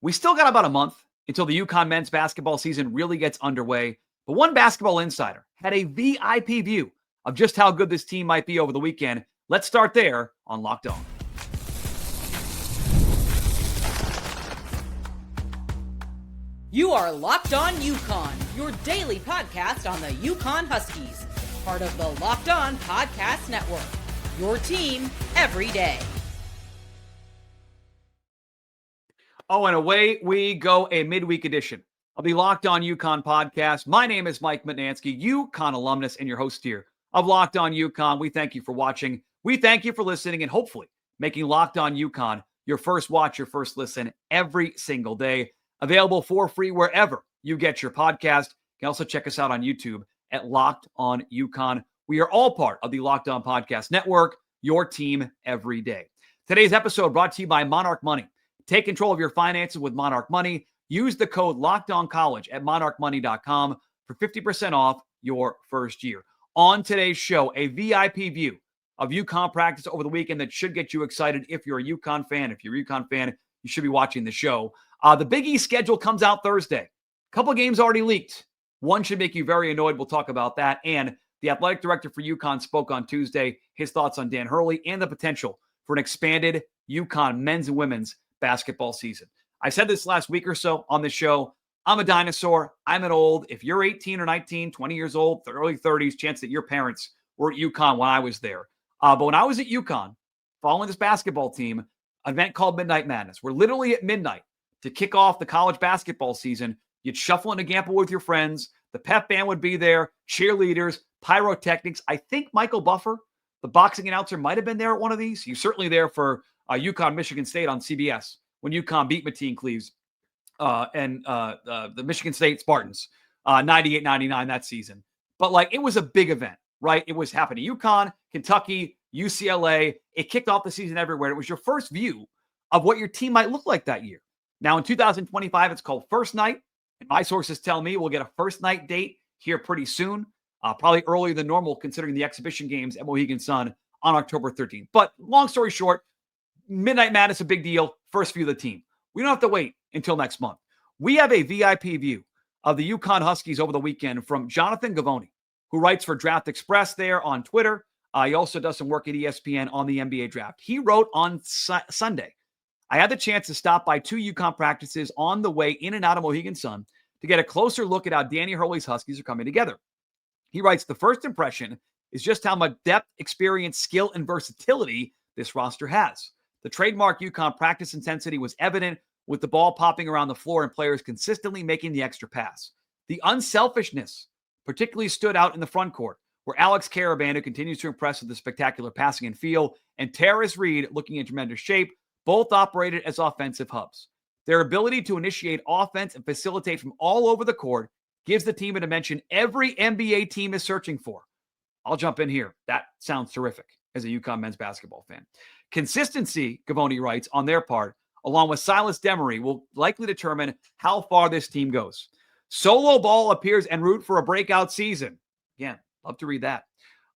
We still got about a month until the UConn men's basketball season really gets underway, but one basketball insider had a VIP view of just how good this team might be over the weekend. Let's start there on Locked On. You are Locked On UConn, your daily podcast on the UConn Huskies, part of the Locked On Podcast Network, your team every day. Oh, and away we go, a midweek edition of the Locked On UConn podcast. My name is Mike Mutnansky, UConn alumnus and your host here of Locked On UConn. We thank you for watching. We thank you for listening and hopefully making Locked On UConn your first watch, your first listen every single day. Available for free wherever you get your podcast. You can also check us out on YouTube at Locked On UConn. We are all part of the Locked On Podcast Network, your team every day. Today's episode brought to you by Monarch Money. Take control of your finances with Monarch Money. Use the code LOCKEDONCollege at monarchmoney.com for 50% off your first year. On today's show, a VIP view of UConn practice over the weekend that should get you excited if you're a UConn fan. If you're a UConn fan, you should be watching the show. The Big East schedule comes out Thursday. A couple of games already leaked. One should make you very annoyed. We'll talk about that. And the athletic director for UConn spoke on Tuesday, his thoughts on Dan Hurley and the potential for an expanded UConn men's and women's basketball season. I said this last week or so on the show. I'm a dinosaur. I'm an old. If you're 18 or 19, 20 years old, the early 30s, chance that your parents were at UConn when I was there. But when I was at UConn, following this basketball team, an event called Midnight Madness. We're literally at midnight to kick off the college basketball season. You'd shuffle into Gamble with your friends. The pep band would be there, cheerleaders, pyrotechnics. I think Michael Buffer, the boxing announcer, might have been there at one of these. He was certainly there for UConn, Michigan State on CBS when UConn beat Mateen Cleaves and the Michigan State Spartans, 98-99 that season. But it was a big event, right? It was happening. UConn, Kentucky, UCLA. It kicked off the season everywhere. It was your first view of what your team might look like that year. Now, in 2025, it's called First Night. And my sources tell me we'll get a first night date here pretty soon, probably earlier than normal considering the exhibition games at Mohegan Sun on October 13th. But long story short, Midnight Madness, a big deal. First view of the team. We don't have to wait until next month. We have a VIP view of the UConn Huskies over the weekend from Jonathan Gavoni, who writes for Draft Express there on Twitter. He also does some work at ESPN on the NBA draft. He wrote on Sunday, I had the chance to stop by 2 UConn practices on the way in and out of Mohegan Sun to get a closer look at how Danny Hurley's Huskies are coming together. He writes, the first impression is just how much depth, experience, skill, and versatility this roster has. The trademark UConn practice intensity was evident with the ball popping around the floor and players consistently making the extra pass. The unselfishness particularly stood out in the front court, where Alex Karaban, who continues to impress with the spectacular passing and feel, and Tarris Reed, looking in tremendous shape, both operated as offensive hubs. Their ability to initiate offense and facilitate from all over the court gives the team a dimension every NBA team is searching for. I'll jump in here. That sounds terrific as a UConn men's basketball fan. Consistency, Gavoni writes, on their part, along with Silas Demery, will likely determine how far this team goes. Solo Ball appears en route for a breakout season. Again, love to read that.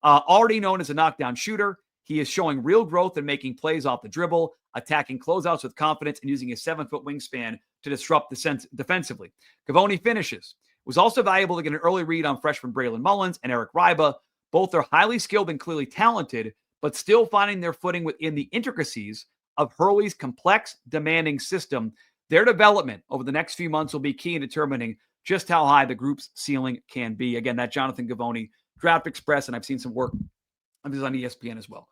Already known as a knockdown shooter, he is showing real growth in making plays off the dribble, attacking closeouts with confidence, and using his 7-foot wingspan to disrupt defensively. Gavoni finishes. It was also valuable to get an early read on freshman Braylon Mullins and Eric Ryba. Both are highly skilled and clearly talented, but still finding their footing within the intricacies of Hurley's complex, demanding system. Their development over the next few months will be key in determining just how high the group's ceiling can be. Again, that Jonathan Gavoni, Draft Express, and I've seen some work of this on ESPN as well.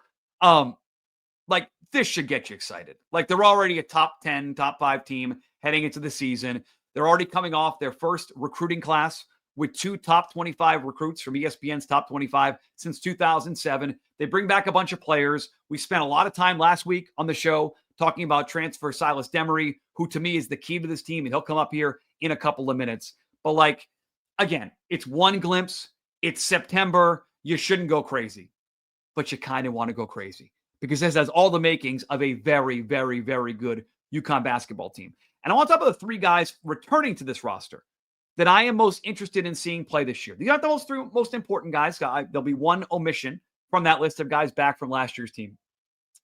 This should get you excited. They're already a top 10, top 5 team heading into the season. They're already coming off their first recruiting class with 2 top 25 recruits from ESPN's top 25 since 2007. They bring back a bunch of players. We spent a lot of time last week on the show talking about transfer Silas Demery, who to me is the key to this team, and he'll come up here in a couple of minutes. But again, it's one glimpse. It's September. You shouldn't go crazy, but you kind of want to go crazy because this has all the makings of a very, very, very good UConn basketball team. And I want to talk about the 3 guys returning to this roster that I am most interested in seeing play this year. These aren't the 3 most important guys. There'll be one omission from that list of guys back from last year's team.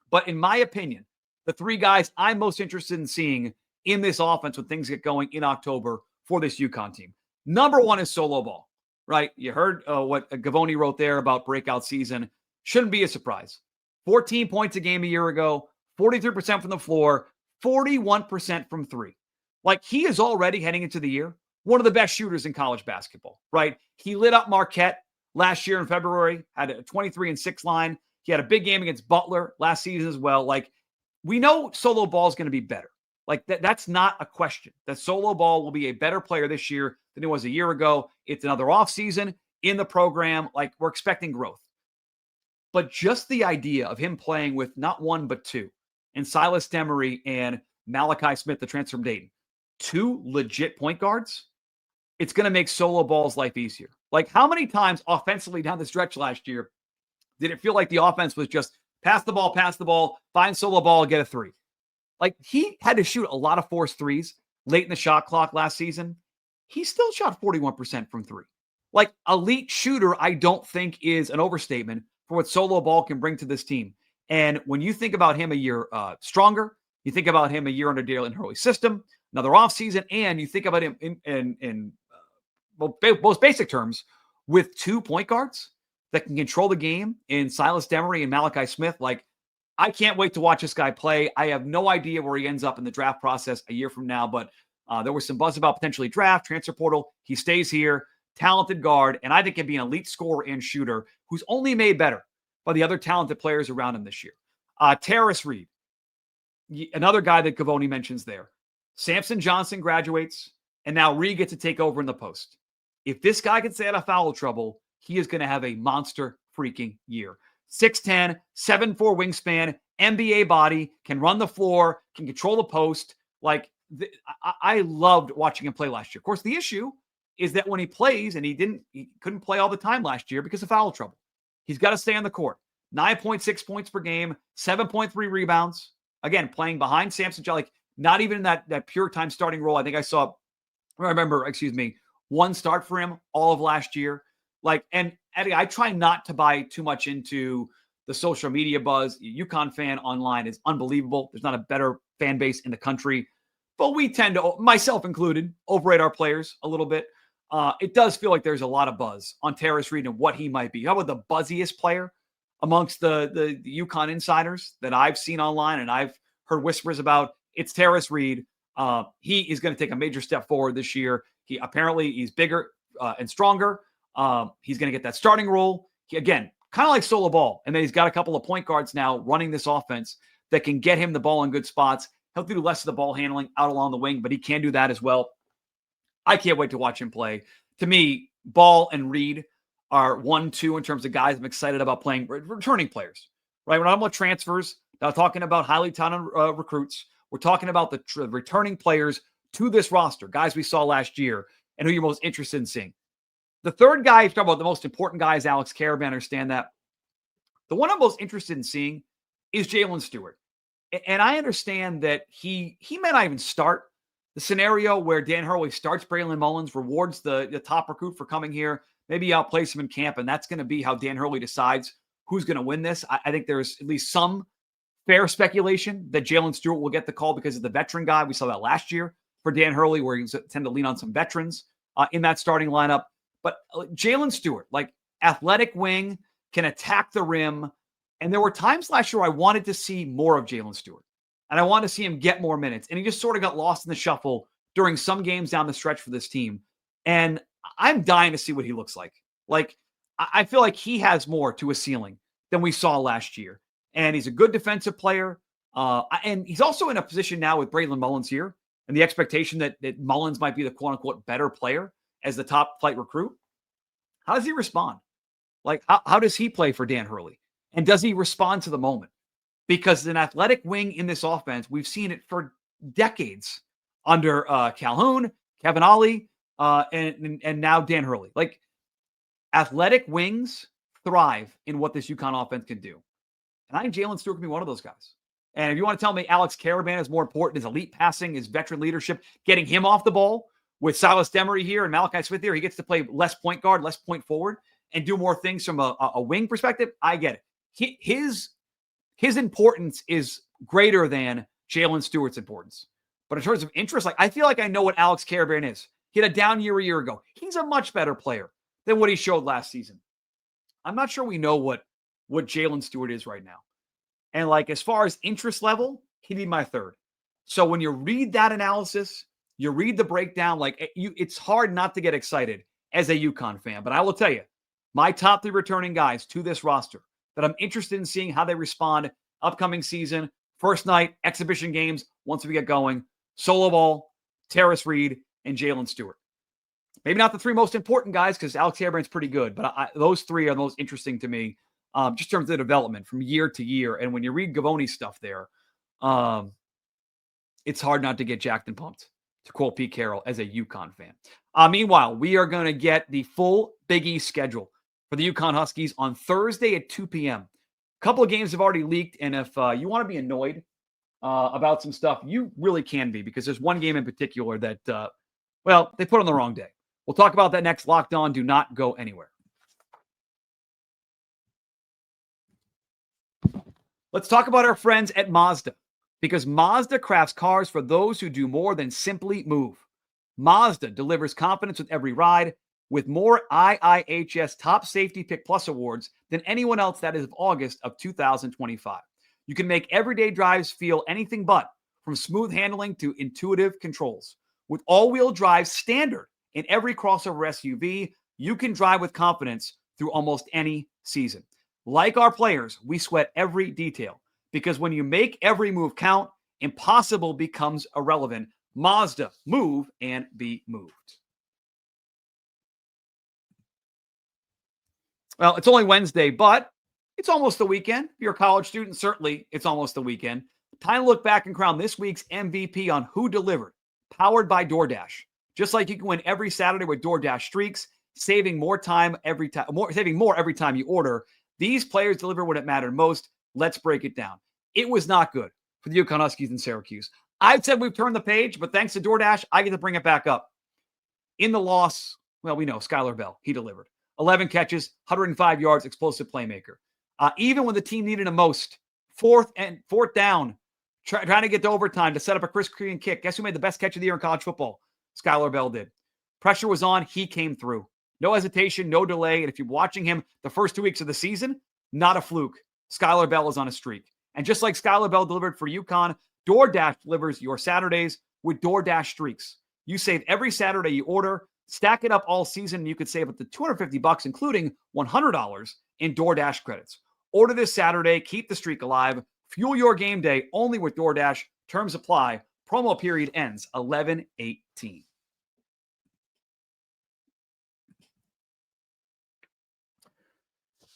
But in my opinion, the 3 guys I'm most interested in seeing in this offense when things get going in October for this UConn team. Number one is solo ball, right? You heard what Gavoni wrote there about breakout season. Shouldn't be a surprise. 14 points a game a year ago, 43% from the floor, 41% from three. Like, he is already heading into the year one of the best shooters in college basketball, right? He lit up Marquette last year in February, had a 23-6 line. He had a big game against Butler last season as well. Like, we know solo ball is going to be better. Like, that's not a question. That solo ball will be a better player this year than it was a year ago. It's another offseason in the program. Like, we're expecting growth. But just the idea of him playing with not one but two, and Silas Demery and Malachi Smith, the transfer from Dayton, two legit point guards, it's going to make solo ball's life easier. Like, how many times offensively down the stretch last year did it feel like the offense was just pass the ball, find solo ball, get a three? Like, he had to shoot a lot of forced threes late in the shot clock last season. He still shot 41% from three. Like, elite shooter, I don't think is an overstatement for what solo ball can bring to this team. And when you think about him a year stronger, you think about him a year under Dan Hurley's system, another offseason, and you think about him in most basic terms with 2 point guards that can control the game in Silas Demery and Malachi Smith. Like, I can't wait to watch this guy play. I have no idea where he ends up in the draft process a year from now, but there was some buzz about potentially draft, transfer portal. He stays here, talented guard, and I think can be an elite scorer and shooter who's only made better by the other talented players around him this year. Tarris Reed, another guy that Gavoni mentions there. Samson Johnson graduates, and now Reed gets to take over in the post. If this guy can stay out of foul trouble, he is going to have a monster freaking year. 6'10", 7'4" wingspan, NBA body, can run the floor, can control the post. Like, I loved watching him play last year. Of course, the issue is that when he plays, and he couldn't play all the time last year because of foul trouble. He's got to stay on the court. 9.6 points per game, 7.3 rebounds. Again, playing behind Samson, like, not even in that pure time starting role. I think I remember, one start for him all of last year. Like, and Eddie, I try not to buy too much into the social media buzz. UConn fan online is unbelievable. There's not a better fan base in the country, but we tend to, myself included, overrate our players a little bit. It does feel like there's a lot of buzz on Tarris Reed and what he might be. How about the buzziest player amongst the UConn insiders that I've seen online and I've heard whispers about? It's Tarris Reed. He is going to take a major step forward this year. He's bigger and stronger. He's going to get that starting role. Again, kind of like solo ball. And then he's got a couple of point guards now running this offense that can get him the ball in good spots. He'll do less of the ball handling out along the wing, but he can do that as well. I can't wait to watch him play. To me, Ball and Reed are 1-2 in terms of guys I'm excited about playing, returning players, right? We're not about transfers. Not talking about highly talented recruits. We're talking about the returning players to this roster, guys we saw last year and who you're most interested in seeing. The third guy, if you talk about the most important guy, is Alex Karaban. I understand that. The one I'm most interested in seeing is Jalen Stewart. And I understand that he may not even start. The scenario where Dan Hurley starts Braylon Mullins, rewards the top recruit for coming here, maybe outplays him in camp, and that's going to be how Dan Hurley decides who's going to win this. I think there's at least some fair speculation that Jalen Stewart will get the call because of the veteran guy. We saw that last year for Dan Hurley, where he tend to lean on some veterans in that starting lineup. But Jalen Stewart, like, athletic wing, can attack the rim. And there were times last year I wanted to see more of Jalen Stewart. And I wanted to see him get more minutes. And he just sort of got lost in the shuffle during some games down the stretch for this team. And I'm dying to see what he looks like. Like, I feel like he has more to a ceiling than we saw last year. And he's a good defensive player. And he's also in a position now with Braylon Mullins here and the expectation that Mullins might be the quote-unquote better player as the top flight recruit. How does he respond? Like, how does he play for Dan Hurley? And does he respond to the moment? Because an athletic wing in this offense, we've seen it for decades under Calhoun, Kevin Ollie, and now Dan Hurley. Like, athletic wings thrive in what this UConn offense can do. And I think Jalen Stewart can be one of those guys. And if you want to tell me Alex Karaban is more important, his elite passing, his veteran leadership, getting him off the ball with Silas Demery here and Malachi Smith here, he gets to play less point guard, less point forward, and do more things from a wing perspective. I get it. His importance is greater than Jalen Stewart's importance. But in terms of interest, like I feel like I know what Alex Karaban is. He had a down year a year ago. He's a much better player than what he showed last season. I'm not sure we know what Jalen Stewart is right now. And like as far as interest level, he'd be my third. So when you read that analysis, you read the breakdown, like it's hard not to get excited as a UConn fan. But I will tell you, my top 3 returning guys to this roster that I'm interested in seeing how they respond upcoming season, first night, exhibition games, once we get going, Solo Ball, Tarris Reed, and Jalen Stewart. Maybe not the 3 most important guys because Alex Karaban's pretty good, but those 3 are the most interesting to me just in terms of the development from year to year. And when you read Gavoni's stuff there, it's hard not to get jacked and pumped, to quote Pete Carroll, as a UConn fan. Meanwhile, we are going to get the full Big East schedule for the UConn Huskies on Thursday at 2 p.m. A couple of games have already leaked, and if you want to be annoyed about some stuff, you really can be, because there's one game in particular that, they put on the wrong day. We'll talk about that next. Locked On. Do not go anywhere. Let's talk about our friends at Mazda, because Mazda crafts cars for those who do more than simply move. Mazda delivers confidence with every ride, with more IIHS Top Safety Pick Plus awards than anyone else that is of August of 2025. You can make everyday drives feel anything but, from smooth handling to intuitive controls. With all-wheel drive standard in every crossover SUV, you can drive with confidence through almost any season. Like our players, we sweat every detail, because when you make every move count, impossible becomes irrelevant. Mazda, move and be moved. Well, it's only Wednesday, but it's almost the weekend. If you're a college student, certainly it's almost the weekend. Time to look back and crown this week's MVP on Who Delivered, powered by DoorDash. Just like you can win every Saturday with DoorDash Streaks, saving more every time you order. These players deliver when it mattered most. Let's break it down. It was not good for the UConn Huskies in Syracuse. I've said we've turned the page, but thanks to DoorDash, I get to bring it back up. In the loss, well, we know Skylar Bell, he delivered. 11 catches, 105 yards, explosive playmaker. Even when the team needed him most, fourth down, trying to get to overtime to set up a Chris Crean kick. Guess who made the best catch of the year in college football? Skylar Bell did. Pressure was on. He came through. No hesitation, no delay. And if you're watching him the first 2 weeks of the season, not a fluke. Skylar Bell is on a streak. And just like Skylar Bell delivered for UConn, DoorDash delivers your Saturdays with DoorDash Streaks. You save every Saturday you order. Stack it up all season, and you could save up to $250, including $100 in DoorDash credits. Order this Saturday. Keep the streak alive. Fuel your game day only with DoorDash. Terms apply. Promo period ends 11/18.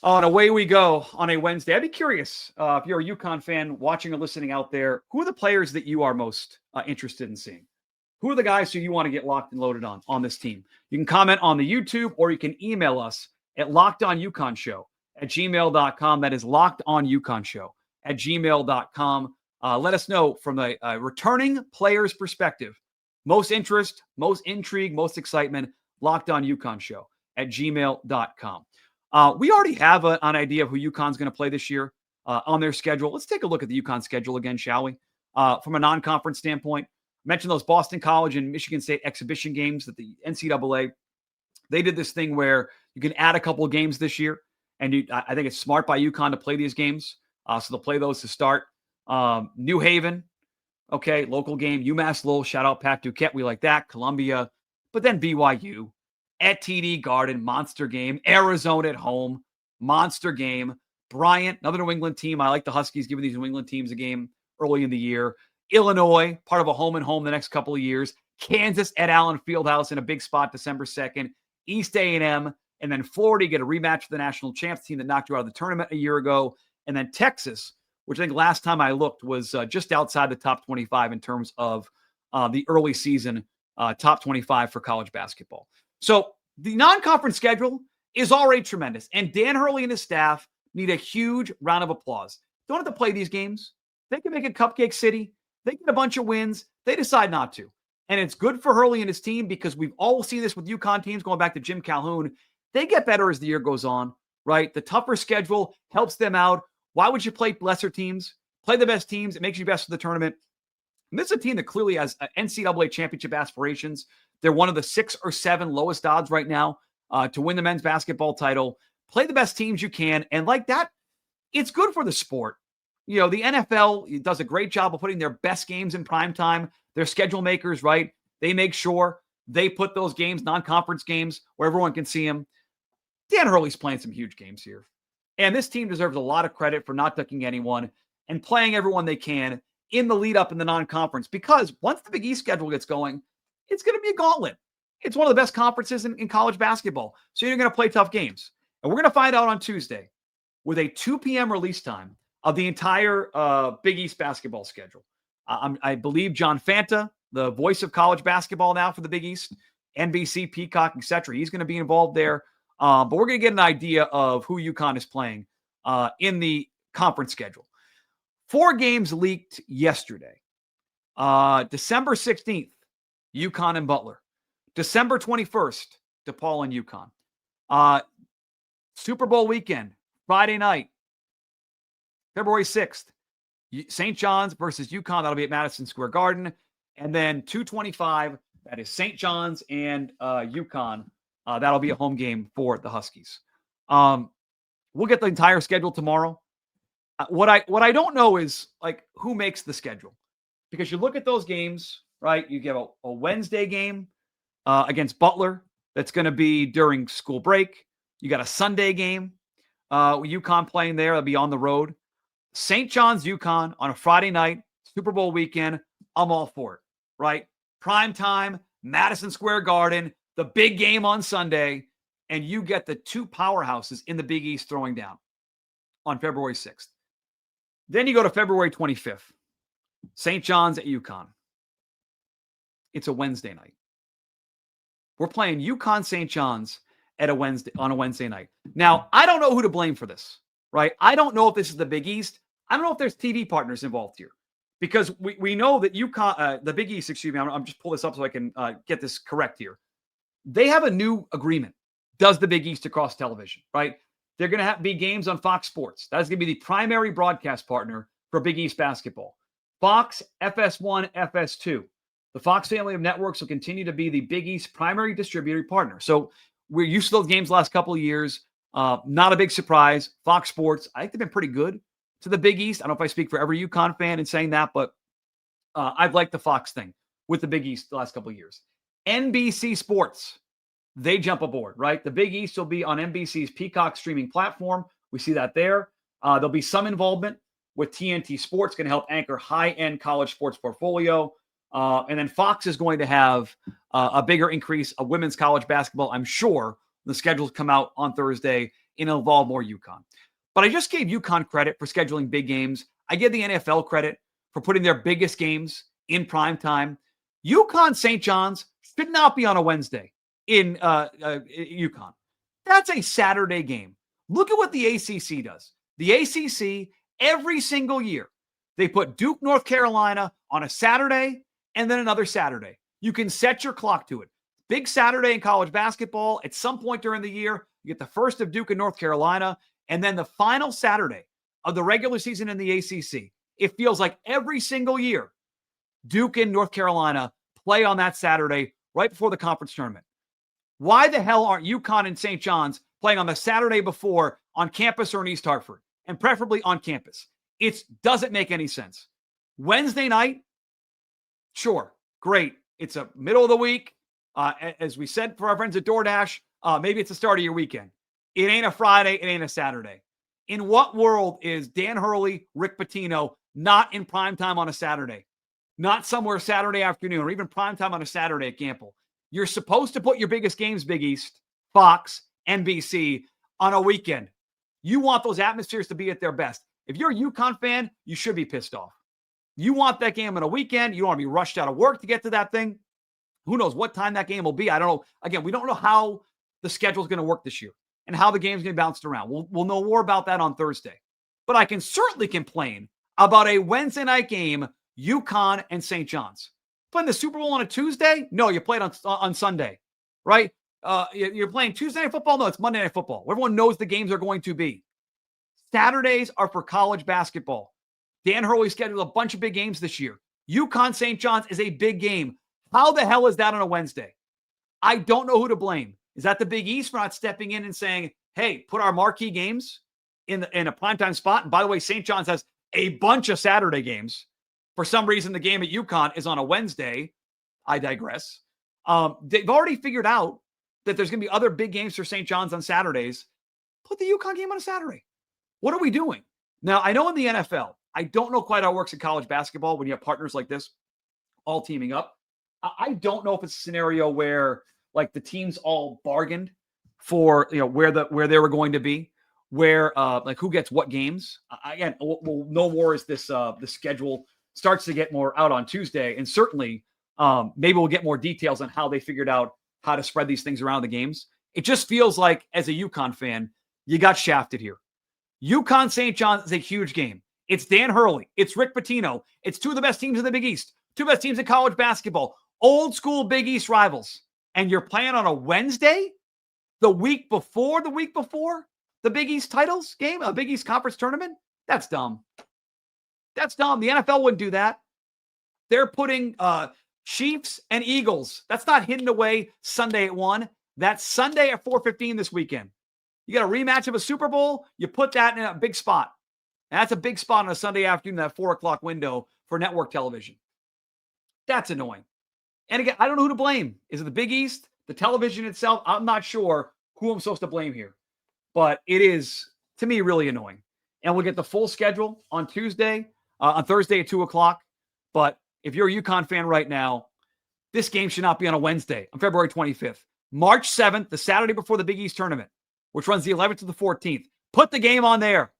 And away we go on a Wednesday. I'd be curious if you're a UConn fan watching or listening out there, who are the players that you are most interested in seeing? Who are the guys who you want to get locked and loaded on this team? You can comment on the YouTube, or you can email us at lockedonuconshow@gmail.com. That is lockedonuconshow@gmail.com. Let us know from a returning player's perspective. Most interest, most intrigue, most excitement, lockedonuconshow@gmail.com. We already have an idea of who UConn's going to play this year on their schedule. Let's take a look at the UConn schedule again, shall we? From a non-conference standpoint, I mentioned those Boston College and Michigan State exhibition games that the NCAA, they did this thing where you can add a couple of games this year. And I think it's smart by UConn to play these games. So they'll play those to start. New Haven, okay, local game. UMass Lowell, shout out Pat Duquette. We like that. Columbia. But then BYU at TD Garden, monster game. Arizona at home, monster game. Bryant, another New England team. I like the Huskies giving these New England teams a game early in the year. Illinois, part of a home and home the next couple of years. Kansas at Allen Fieldhouse in a big spot December 2nd. East A&M, and then Florida, you get a rematch with the national champs team that knocked you out of the tournament a year ago. And then Texas, which I think last time I looked was just outside the top 25 in terms of the early season top 25 for college basketball. So the non-conference schedule is already tremendous. And Dan Hurley and his staff need a huge round of applause. Don't have to play these games. They can make it Cupcake City. They get a bunch of wins. They decide not to. And it's good for Hurley and his team, because we've all seen this with UConn teams going back to Jim Calhoun. They get better as the year goes on, right? The tougher schedule helps them out. Why would you play lesser teams? Play the best teams. It makes you best for the tournament. And this is a team that clearly has NCAA championship aspirations. They're one of the 6 or 7 lowest odds right now to win the men's basketball title. Play the best teams you can. And like that, it's good for the sport. The NFL does a great job of putting their best games in prime time. Their schedule makers, right? They make sure they put those games, non-conference games, where everyone can see them. Dan Hurley's playing some huge games here. And this team deserves a lot of credit for not ducking anyone and playing everyone they can in the lead up in the non-conference, because once the Big East schedule gets going, it's going to be a gauntlet. It's one of the best conferences in college basketball. So you're going to play tough games. And we're going to find out on Tuesday with a 2 p.m. release time of the entire Big East basketball schedule. I believe John Fanta, the voice of college basketball now for the Big East, NBC, Peacock, etc., he's going to be involved there. But we're going to get an idea of who UConn is playing in the conference schedule. 4 games leaked yesterday. December 16th, UConn and Butler. December 21st, DePaul and UConn. Super Bowl weekend, Friday night, February 6th, St. John's versus UConn. That'll be at Madison Square Garden. And then 2:25, that is St. John's and UConn. That'll be a home game for the Huskies. We'll get the entire schedule tomorrow. What I don't know is, like, who makes the schedule, because you look at those games, right? You get a Wednesday game against Butler that's going to be during school break. You got a Sunday game with UConn playing there. That'll be on the road. St. John's, UConn on a Friday night, Super Bowl weekend. I'm all for it, right? Prime time, Madison Square Garden, the big game on Sunday, and you get the 2 powerhouses in the Big East throwing down on February 6th. Then you go to February 25th, St. John's at UConn. It's a Wednesday night. We're playing UConn St. John's on a Wednesday night. Now, I don't know who to blame for this, right? I don't know if this is the Big East. I don't know if there's TV partners involved here, because we know that UConn, the Big East, excuse me, I'm just pull this up so I can get this correct here. They have a new agreement, does the Big East, across television, right? They're going to be games on Fox Sports. That is going to be the primary broadcast partner for Big East basketball. Fox, FS1, FS2. The Fox family of networks will continue to be the Big East primary distributor partner. So we're used to those games the last couple of years. Not a big surprise. Fox Sports, I think they've been pretty good to the Big East. I don't know if I speak for every UConn fan in saying that, but I've liked the Fox thing with the Big East the last couple of years. NBC Sports, they jump aboard, right? The Big East will be on NBC's Peacock streaming platform. We see that there. There'll be some involvement with TNT Sports, going to help anchor high-end college sports portfolio. And then Fox is going to have a bigger increase of women's college basketball, I'm sure. The schedules come out on Thursday, and it'll involve more UConn. But I just gave UConn credit for scheduling big games. I give the NFL credit for putting their biggest games in prime time. UConn St. John's should not be on a Wednesday in UConn. That's a Saturday game. Look at what the ACC does. The ACC, every single year, they put Duke, North Carolina on a Saturday and then another Saturday. You can set your clock to it. Big Saturday in college basketball. At some point during the year, you get the first of Duke and North Carolina, and then the final Saturday of the regular season in the ACC. It feels like every single year, Duke and North Carolina play on that Saturday right before the conference tournament. Why the hell aren't UConn and St. John's playing on the Saturday before on campus or in East Hartford, and preferably on campus? It doesn't make any sense. Wednesday night, sure, great. It's a middle of the week. As we said for our friends at DoorDash, maybe it's the start of your weekend. It ain't a Friday. It ain't a Saturday. In what world is Dan Hurley, Rick Pitino not in prime time on a Saturday? Not somewhere Saturday afternoon or even prime time on a Saturday at Gamble. You're supposed to put your biggest games, Big East, Fox, NBC, on a weekend. You want those atmospheres to be at their best. If you're a UConn fan, you should be pissed off. You want that game on a weekend. You don't want to be rushed out of work to get to that thing. Who knows what time that game will be? I don't know. Again, we don't know how the schedule is going to work this year and how the game's going to be bounced around. We'll know more about that on Thursday. But I can certainly complain about a Wednesday night game, UConn and St. John's. Playing the Super Bowl on a Tuesday? No, you played on Sunday, right? You're playing Tuesday Night Football? No, it's Monday Night Football. Everyone knows the games are going to be. Saturdays are for college basketball. Dan Hurley scheduled a bunch of big games this year. UConn St. John's is a big game. How the hell is that on a Wednesday? I don't know who to blame. Is that the Big East for not stepping in and saying, hey, put our marquee games in a primetime spot? And by the way, St. John's has a bunch of Saturday games. For some reason, the game at UConn is on a Wednesday. I digress. They've already figured out that there's going to be other big games for St. John's on Saturdays. Put the UConn game on a Saturday. What are we doing? Now, I know in the NFL, I don't know quite how it works in college basketball when you have partners like this all teaming up. I don't know if it's a scenario where like the teams all bargained for, where they were going to be, where like who gets what games. Again, we'll know more as the schedule starts to get more out on Tuesday. And certainly maybe we'll get more details on how they figured out how to spread these things around the games. It just feels like as a UConn fan, you got shafted here. UConn St. John's is a huge game. It's Dan Hurley. It's Rick Pitino. It's two of the best teams in the Big East. Two best teams in college basketball. Old school Big East rivals. And you're playing on a Wednesday? The week before the Big East titles game? A Big East conference tournament? That's dumb. That's dumb. The NFL wouldn't do that. They're putting Chiefs and Eagles. That's not hidden away Sunday at 1. That's Sunday at 4:15 this weekend. You got a rematch of a Super Bowl, you put that in a big spot. And that's a big spot on a Sunday afternoon, that 4 o'clock window for network television. That's annoying. And again, I don't know who to blame. Is it the Big East? The television itself? I'm not sure who I'm supposed to blame here. But it is, to me, really annoying. And we'll get the full schedule on Thursday at 2 o'clock. But if you're a UConn fan right now, this game should not be on a Wednesday, on February 25th. March 7th, the Saturday before the Big East tournament, which runs the 11th to the 14th. Put the game on there.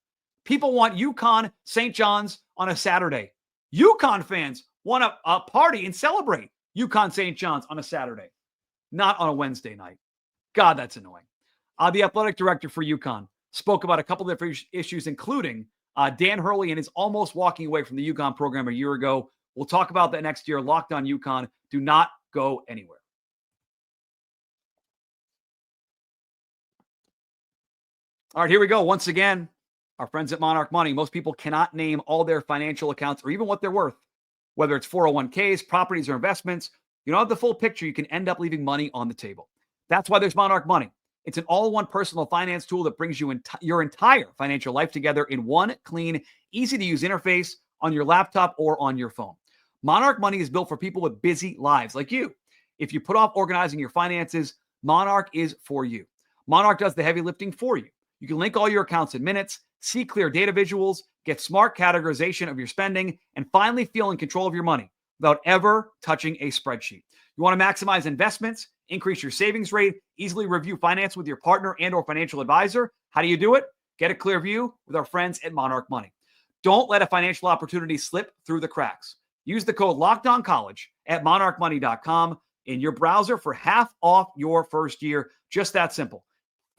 People want UConn St. John's on a Saturday. UConn fans want a party and celebrate UConn St. John's on a Saturday, not on a Wednesday night. God, that's annoying. The athletic director for UConn spoke about a couple of different issues, including Dan Hurley and his almost walking away from the UConn program a year ago. We'll talk about that next year. Locked on UConn. Do not go anywhere. All right, here we go. Once again, our friends at Monarch Money. Most people cannot name all their financial accounts or even what they're worth, whether it's 401ks, properties, or investments. You don't have the full picture. You can end up leaving money on the table. That's why there's Monarch Money. It's an all-in-one personal finance tool that brings you your entire financial life together in one clean, easy-to-use interface on your laptop or on your phone. Monarch Money is built for people with busy lives like you. If you put off organizing your finances, Monarch is for you. Monarch does the heavy lifting for you. You can link all your accounts in minutes, see clear data visuals, get smart categorization of your spending, and finally feel in control of your money without ever touching a spreadsheet. You want to maximize investments, increase your savings rate, easily review finance with your partner and or financial advisor. How do you do it? Get a clear view with our friends at Monarch Money. Don't let a financial opportunity slip through the cracks. Use the code LOCKEDONCollege at monarchmoney.com in your browser for half off your first year. Just that simple.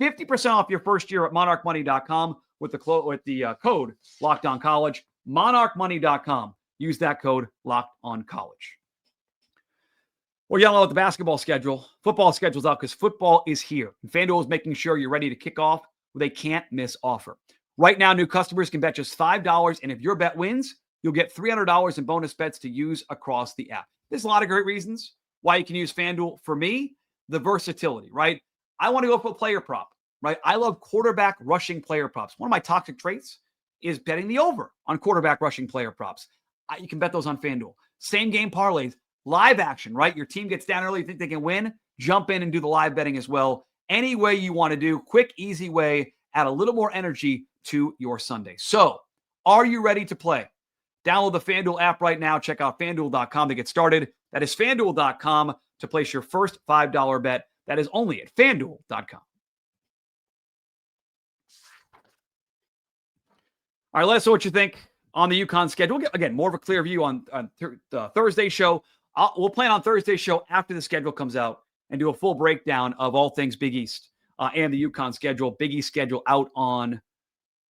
50% off your first year at monarchmoney.com with the code LOCKEDONCollege. Monarchmoney.com. Use that code LOCKEDONCollege. We're yelling out the basketball schedule. Football schedule's out because football is here. And FanDuel is making sure you're ready to kick off with a can't-miss offer. Right now, new customers can bet just $5, and if your bet wins, you'll get $300 in bonus bets to use across the app. There's a lot of great reasons why you can use FanDuel. For me, the versatility, right? I want to go for a player prop, right? I love quarterback rushing player props. One of my toxic traits is betting the over on quarterback rushing player props. You can bet those on FanDuel. Same game parlays, live action, right? Your team gets down early, you think they can win, jump in and do the live betting as well. Any way you want to do, quick, easy way, add a little more energy to your Sunday. So, are you ready to play? Download the FanDuel app right now. Check out FanDuel.com to get started. That is FanDuel.com to place your first $5 bet. That is only at FanDuel.com. All right, let us know what you think on the UConn schedule. We'll get, again, more of a clear view on the Thursday show. We'll plan on Thursday's show after the schedule comes out and do a full breakdown of all things Big East and the UConn schedule. Big East schedule out on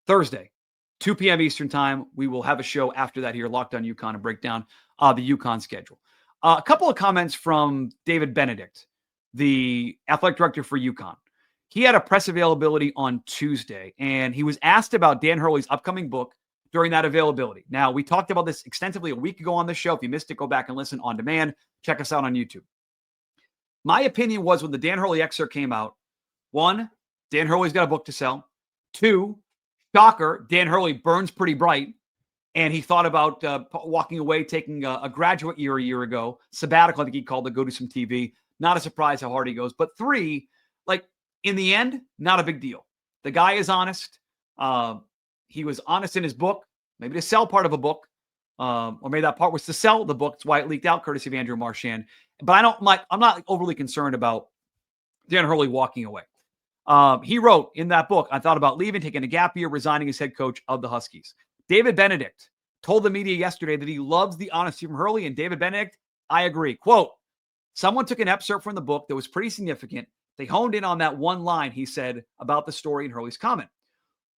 Thursday, 2 p.m. Eastern time. We will have a show after that here, Locked on UConn, and break down the UConn schedule. A couple of comments from David Benedict, the athletic director for UConn. He had a press availability on Tuesday, and he was asked about Dan Hurley's upcoming book, during that availability. Now, we talked about this extensively a week ago on the show. If you missed it, go back and listen on demand. Check us out on YouTube. My opinion was when the Dan Hurley excerpt came out, 1, Dan Hurley's got a book to sell. 2, shocker, Dan Hurley burns pretty bright. And he thought about walking away, taking a graduate year a year ago, sabbatical, I think he called it, go do some TV. Not a surprise how hard he goes. But 3, like in the end, not a big deal. The guy is honest. He was honest in his book, maybe to sell part of a book, or maybe that part was to sell the book. That's why it leaked out, courtesy of Andrew Marchand. But I'm not overly concerned about Dan Hurley walking away. He wrote in that book, I thought about leaving, taking a gap year, resigning as head coach of the Huskies. David Benedict told the media yesterday that he loves the honesty from Hurley, and David Benedict, I agree. Quote, someone took an excerpt from the book that was pretty significant. They honed in on that one line he said about the story in Hurley's comment.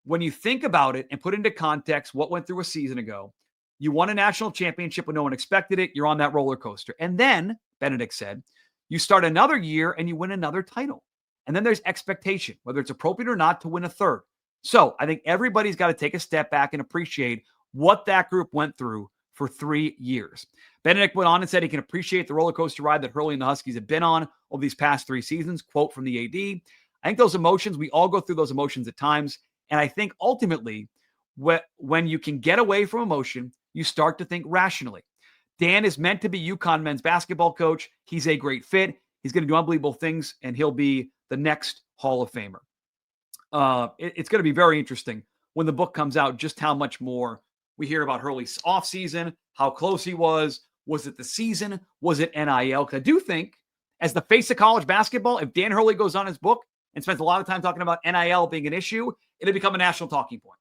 When you think about it and put into context what went through a season ago, you won a national championship when no one expected it. You're on that roller coaster. And then, Benedict said, you start another year and you win another title. And then there's expectation, whether it's appropriate or not, to win a third. So I think everybody's got to take a step back and appreciate what that group went through for 3 years. Benedict went on and said he can appreciate the roller coaster ride that Hurley and the Huskies have been on over these past 3 seasons. Quote from the AD, I think those emotions, we all go through those emotions at times. And I think ultimately, when you can get away from emotion, you start to think rationally. Dan is meant to be UConn men's basketball coach. He's a great fit. He's going to do unbelievable things, and he'll be the next Hall of Famer. It's going to be very interesting when the book comes out, just how much more we hear about Hurley's offseason, how close he was. Was it the season? Was it NIL? Because I do think, as the face of college basketball, if Dan Hurley goes on his book and spends a lot of time talking about NIL being an issue, it'll become a national talking point.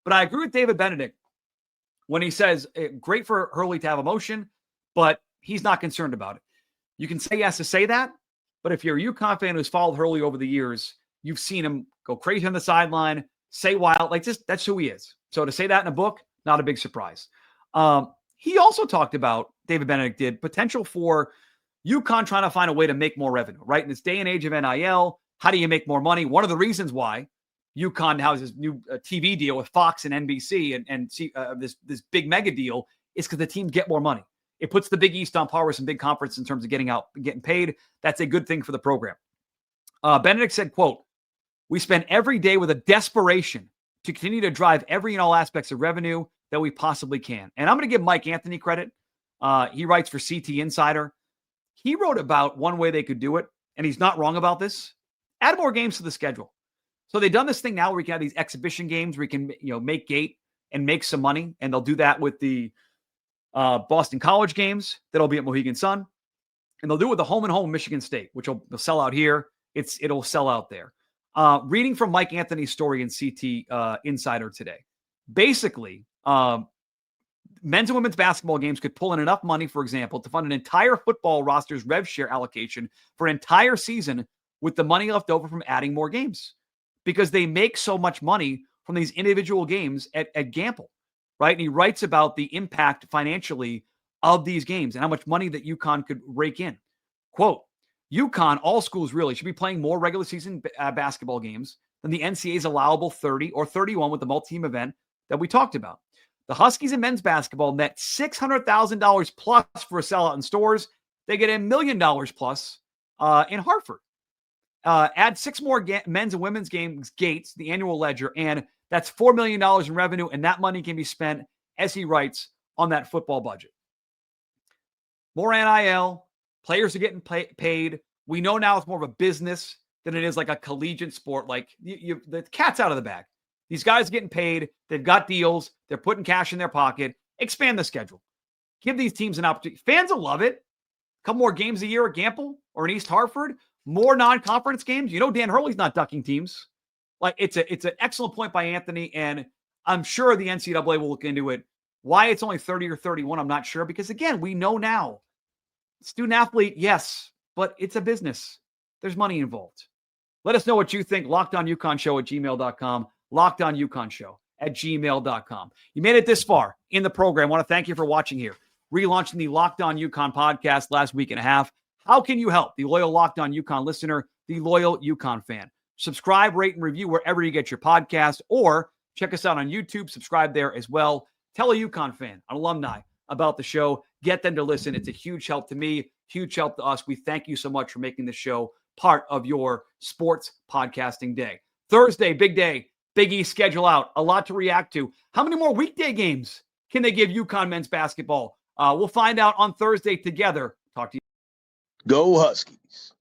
But I agree with David Benedict when he says, great for Hurley to have emotion, but he's not concerned about it. You can say yes to say that, but if you're a UConn fan who's followed Hurley over the years, you've seen him go crazy on the sideline, say wild, like just that's who he is. So to say that in a book, not a big surprise. He also talked about, David Benedict did, potential for UConn trying to find a way to make more revenue, right? In this day and age of NIL, how do you make more money? One of the reasons why UConn has this new TV deal with Fox and NBC and this big mega deal is because the teams get more money. It puts the Big East on par with some big conference in terms of getting paid. That's a good thing for the program. Benedict said, quote, we spend every day with a desperation to continue to drive every and all aspects of revenue that we possibly can. And I'm going to give Mike Anthony credit. He writes for CT Insider. He wrote about one way they could do it, and he's not wrong about this. Add more games to the schedule. So they've done this thing now where we can have these exhibition games where you can, make gate and make some money. And they'll do that with the Boston College games that'll be at Mohegan Sun. And they'll do it with the home and home Michigan State, which will sell out here. It'll sell out there. Reading from Mike Anthony's story in CT Insider today. Basically, men's and women's basketball games could pull in enough money, for example, to fund an entire football roster's rev share allocation for an entire season with the money left over from adding more games. Because they make so much money from these individual games at Gamble, right? And he writes about the impact financially of these games and how much money that UConn could rake in. Quote, UConn, all schools really, should be playing more regular season basketball games than the NCAA's allowable 30 or 31 with the multi-team event that we talked about. The Huskies in men's basketball net $600,000 plus for a sellout in stores. They get $1 million plus in Hartford. Add 6 more men's and women's games gates, the annual ledger, and that's $4 million in revenue, and that money can be spent, as he writes, on that football budget. More NIL, players are getting paid. We know now it's more of a business than it is like a collegiate sport. Like the cat's out of the bag. These guys are getting paid. They've got deals. They're putting cash in their pocket. Expand the schedule. Give these teams an opportunity. Fans will love it. A couple more games a year at Gamble or in East Hartford. More non-conference games. Dan Hurley's not ducking teams. Like it's an excellent point by Anthony, and I'm sure the NCAA will look into it. Why it's only 30 or 31, I'm not sure, because again, we know now. Student athlete, yes, but it's a business. There's money involved. Let us know what you think. LockedOnUconnShow@gmail.com. LockedOnUconnShow@gmail.com. You made it this far in the program. I want to thank you for watching here. Relaunching the Locked On UConn podcast last week and a half. How can you help the loyal Locked On UConn listener, the loyal UConn fan? Subscribe, rate, and review wherever you get your podcast, or Check us out on YouTube. Subscribe there as well. Tell a UConn fan, an alumni, about the show. Get them to listen. It's a huge help to me, huge help to us. We thank you so much for making the show part of your sports podcasting day. Thursday, big day. Big East schedule out. A lot to react to. How many more weekday games can they give UConn men's basketball? We'll find out on Thursday together. Talk to you. Go Huskies.